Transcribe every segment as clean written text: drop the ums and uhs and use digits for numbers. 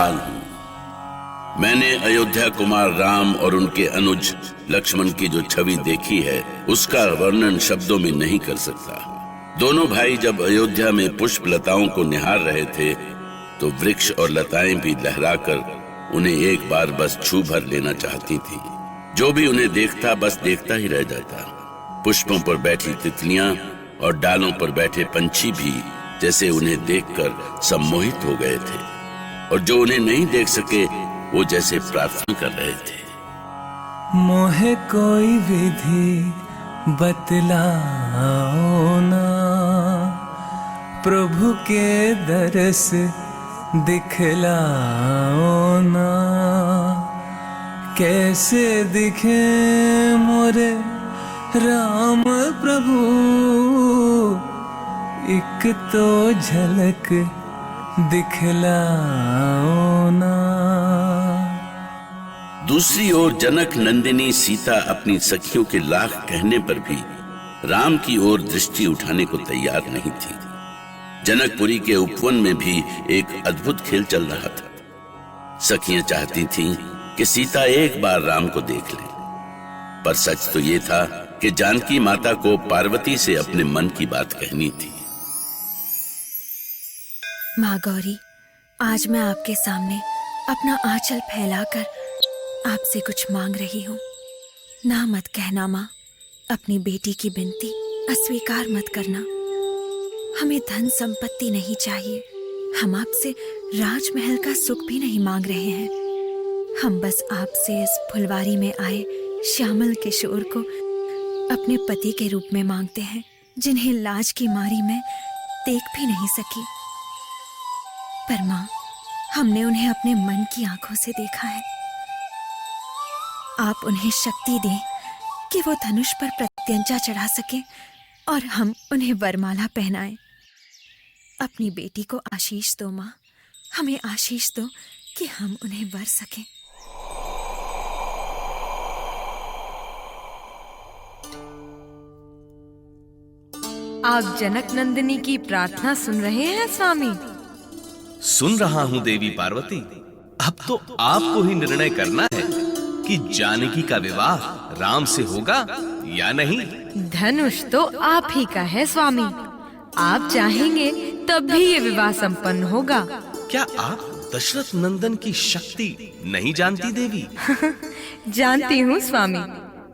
लाल हूं। मैंने अयोध्या कुमार राम और उनके अनुज लक्ष्मण की जो छवि देखी है उसका वर्णन शब्दों में नहीं कर सकता। दोनों भाई जब अयोध्या में पुष्प लताओं को निहार रहे थे तो वृक्ष और लताएं भी लहराकर उन्हें एक बार बस छू भर लेना चाहती थी। जो भी उन्हें देखता बस देखता ही रह जाता। पुष्पों पर बैठी तितलियां और डालों पर बैठे पंछी भी जैसे उन्हें देखकर सम्मोहित हो गए थे, और जो उन्हें नहीं देख सके वो जैसे प्रार्थना कर रहे थे। मोहे कोई विधि बतलाओ ना, प्रभु के दरस दिखलाओ ना। कैसे दिखे मोरे राम प्रभु, एक तो झलक दिखलाओ ना। दूसरी ओर जनक नंदिनी सीता अपनी सखियों के लाख कहने पर भी राम की ओर दृष्टि उठाने को तैयार नहीं थी। जनकपुरी के उपवन में भी एक अद्भुत खेल चल रहा था। सखियां चाहती थीं कि सीता एक बार राम को देख ले, पर सच तो ये था कि जानकी माता को पार्वती से अपने मन की बात कहनी थी। माँ गौरी, आज मैं आपके सामने अपना आंचल फैलाकर आपसे कुछ मांग रही हूँ। ना मत कहना माँ, अपनी बेटी की विनती अस्वीकार मत करना। हमें धन संपत्ति नहीं चाहिए, हम आपसे राजमहल का सुख भी नहीं मांग रहे हैं। हम बस आपसे इस फुलवारी में आए श्यामल किशोर को अपने पति के रूप में मांगते हैं, जिन्हें लाज की मारी मैं देख भी नहीं सकी। पर माँ, हमने उन्हें अपने मन की आंखों से देखा है। आप उन्हें शक्ति दें कि वो धनुष पर प्रत्यंचा चढ़ा सके और हम उन्हें वरमाला पहनाएं। अपनी बेटी को आशीष दो माँ, हमें आशीष दो कि हम उन्हें वर सकें। आप जनक नंदिनी की प्रार्थना सुन रहे हैं स्वामी? सुन रहा हूं देवी पार्वती। अब तो आपको ही निर्णय करना है कि जानकी का विवाह राम से होगा या नहीं। धनुष तो आप ही का है स्वामी, आप चाहेंगे तब भी ये विवाह संपन्न होगा। क्या आप दशरथ नंदन की शक्ति नहीं जानती देवी? जानती हूँ स्वामी,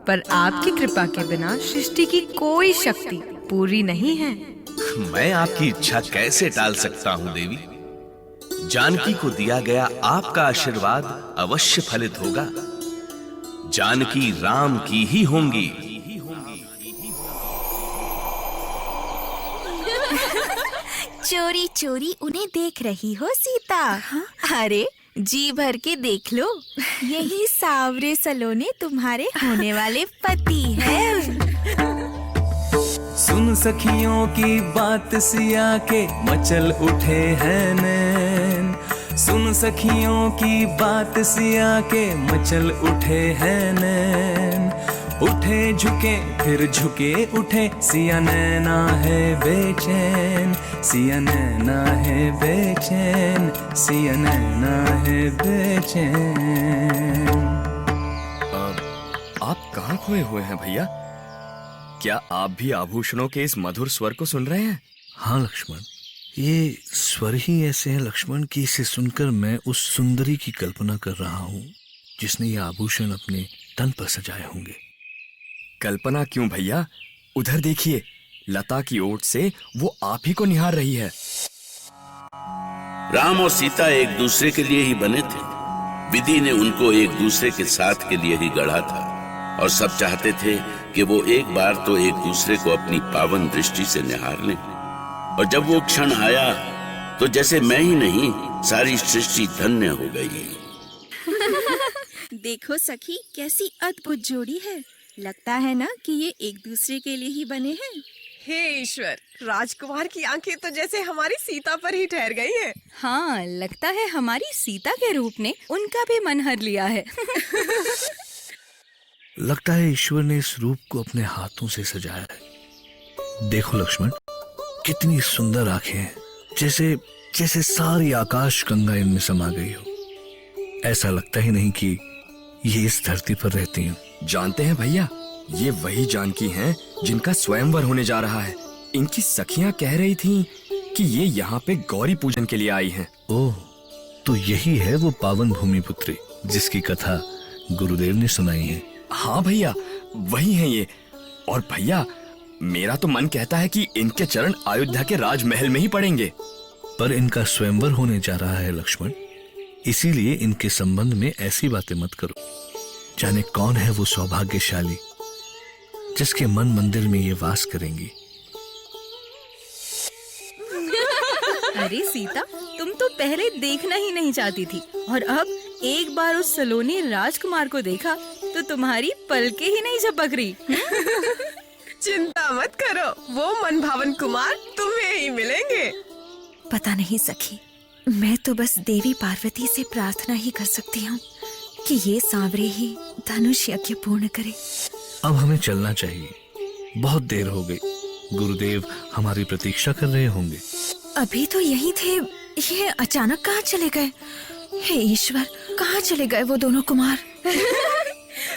पर आपकी कृपा के बिना सृष्टि की कोई शक्ति पूरी नहीं है। मैं आपकी इच्छा कैसे टाल सकता हूँ देवी? जानकी को दिया गया आपका आशीर्वाद अवश्य फलित होगा। जानकी राम की ही होंगी। चोरी चोरी उन्हें देख रही हो सीता? अरे जी भर के देख लो, यही सावरे सलोने तुम्हारे होने वाले पति हैं। सुन सखियों की बात सिया के मचल उठे हैं नैन। सुन सखियों की बात सिया के मचल उठे हैं नैन। उठे झुके फिर झुके उठे, सिया नैना है बेचैन। सिया नैना है बेचैन, सिया नैना है बेचैन। आप कहाँ खोए हुए हैं भैया? क्या आप भी आभूषणों के इस मधुर स्वर को सुन रहे हैं? हाँ लक्ष्मण, ये स्वर ही ऐसे हैं लक्ष्मण कि इसे सुनकर मैं उस सुंदरी की कल्पना कर रहा हूँ जिसने ये आभूषण अपने तन पर सजाए होंगे। कल्पना क्यों भैया, उधर देखिए, लता की ओट से वो आप ही को निहार रही है। राम और सीता एक दूसरे के लिए ही बने थे। विधि ने उनको एक दूसरे के साथ के लिए ही गढ़ा था, और सब चाहते थे कि वो एक बार तो एक दूसरे को अपनी पावन दृष्टि से निहार लें। और जब वो क्षण आया तो जैसे मैं ही नहीं, सारी सृष्टि धन्य हो गई। देखो सखी, कैसी अद्भुत जोड़ी है। लगता है ना कि ये एक दूसरे के लिए ही बने हैं। हे ईश्वर, राजकुमार की आंखें तो जैसे हमारी सीता पर ही ठहर गई हैं। हाँ, लगता है हमारी सीता के रूप ने उनका भी मन हर लिया है। लगता है ईश्वर ने इस रूप को अपने हाथों से सजाया है। देखो लक्ष्मण, कितनी सुंदर आंखें हैं, जैसे जैसे सारी आकाश गंगा इनमें समा गई हो। ऐसा लगता ही नहीं कि ये इस धरती पर रहती हूँ। जानते हैं भैया, ये वही जानकी हैं जिनका स्वयंवर होने जा रहा है। इनकी सखियां कह रही थीं कि ये यहाँ पे गौरी पूजन के लिए आई हैं। ओह, तो यही है वो पावन भूमि पुत्री जिसकी कथा गुरुदेव ने सुनाई है। हाँ भैया, वही हैं ये। और भैया, मेरा तो मन कहता है कि इनके चरण अयोध्या के राजमहल में ही पड़ेंगे। पर इनका स्वयंवर होने जा रहा है लक्ष्मण, इसीलिए इनके संबंध में ऐसी बातें मत करो। जाने कौन है वो सौभाग्यशाली जिसके मन मंदिर में ये वास करेंगी। अरे सीता, तुम तो पहले देखना ही नहीं चाहती थी और अब एक बार उस सलोनी राजकुमार को देखा तो तुम्हारी पलकें ही नहीं झपक रही। चिंता मत करो, वो मनभावन कुमार तुम्हें ही मिलेंगे। पता नहीं सखी, मैं तो बस देवी पार्वती से प्रार्थना ही कर सकती हूँ कि ये सांवरे ही धनुष यज्ञ पूर्ण करे। अब हमें चलना चाहिए, बहुत देर हो गई। गुरुदेव हमारी प्रतीक्षा कर रहे होंगे। अभी तो यहीं थे, ये अचानक कहाँ चले गए? हे ईश्वर, कहाँ चले गए वो दोनों कुमार?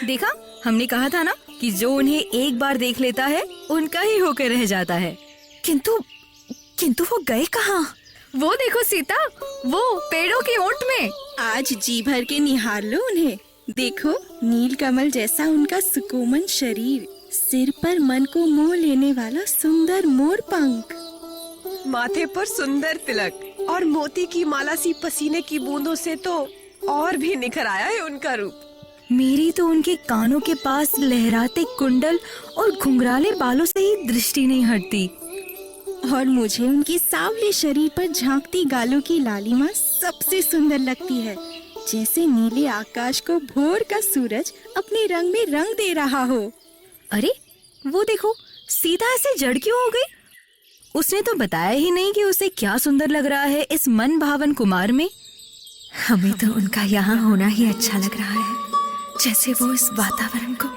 देखा, हमने कहा था ना कि जो उन्हें एक बार देख लेता है उनका ही होकर रह जाता है। किंतु वो गए कहाँ? वो देखो सीता, वो पेड़ों की ओट में। आज जी भर के निहार लो उन्हें। देखो, नील कमल जैसा उनका सुकोमल शरीर, सिर पर मन को मोह लेने वाला सुंदर मोर पंख, माथे पर सुंदर तिलक और मोती की माला सी पसीने की बूंदों से तो और भी निखर आया है उनका रूप। मेरी तो उनके कानों के पास लहराते कुंडल और घुंघराले बालों से ही दृष्टि नहीं हटती। और मुझे उनकी सांवले शरीर पर झांकती गालों की लालिमा सबसे सुंदर लगती है, जैसे नीले आकाश को भोर का सूरज अपने रंग में रंग दे रहा हो। अरे वो देखो, सीता ऐसे जड़ क्यों हो गई? उसने तो बताया ही नहीं कि उसे क्या सुंदर लग रहा है इस मन भावन कुमार में। हमें तो उनका यहाँ होना ही अच्छा लग रहा है, जैसे वो इस वातावरण को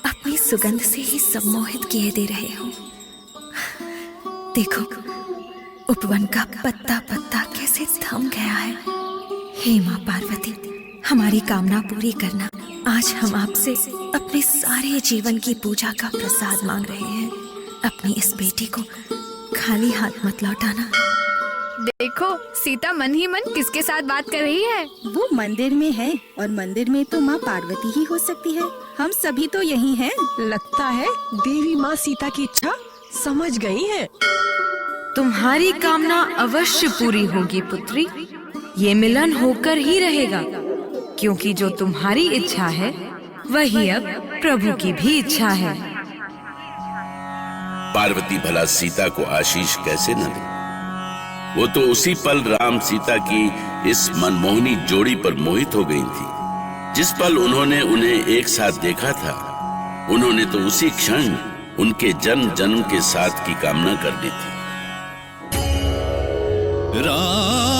अपनी सुगंध से ही सम्मोहित किए दे रहे हो। देखो, उपवन का पत्ता पत्ता कैसे थम गया है। हे माँ पार्वती, हमारी कामना पूरी करना। आज हम आपसे अपने सारे जीवन की पूजा का प्रसाद मांग रहे हैं। अपनी इस बेटी को खाली हाथ मत लौटाना। देखो, सीता मन ही मन किसके साथ बात कर रही है? वो मंदिर में है और मंदिर में तो माँ पार्वती ही हो सकती है। हम सभी तो यही हैं। लगता है देवी माँ सीता की इच्छा समझ गई हैं। तुम्हारी कामना अवश्य पूरी होगी पुत्री। ये मिलन होकर ही रहेगा, क्योंकि जो तुम्हारी इच्छा है वही अब प्रभु की भी इच्छा है। पार्वती भला सीता को आशीष कैसे न दे? वो तो उसी पल राम सीता की इस मनमोहनी जोड़ी पर मोहित हो गई थी। जिस पल उन्होंने उन्हें एक साथ देखा था, उन्होंने तो उसी क्षण उनके जन्म जन्म के साथ की कामना कर दी थी। राम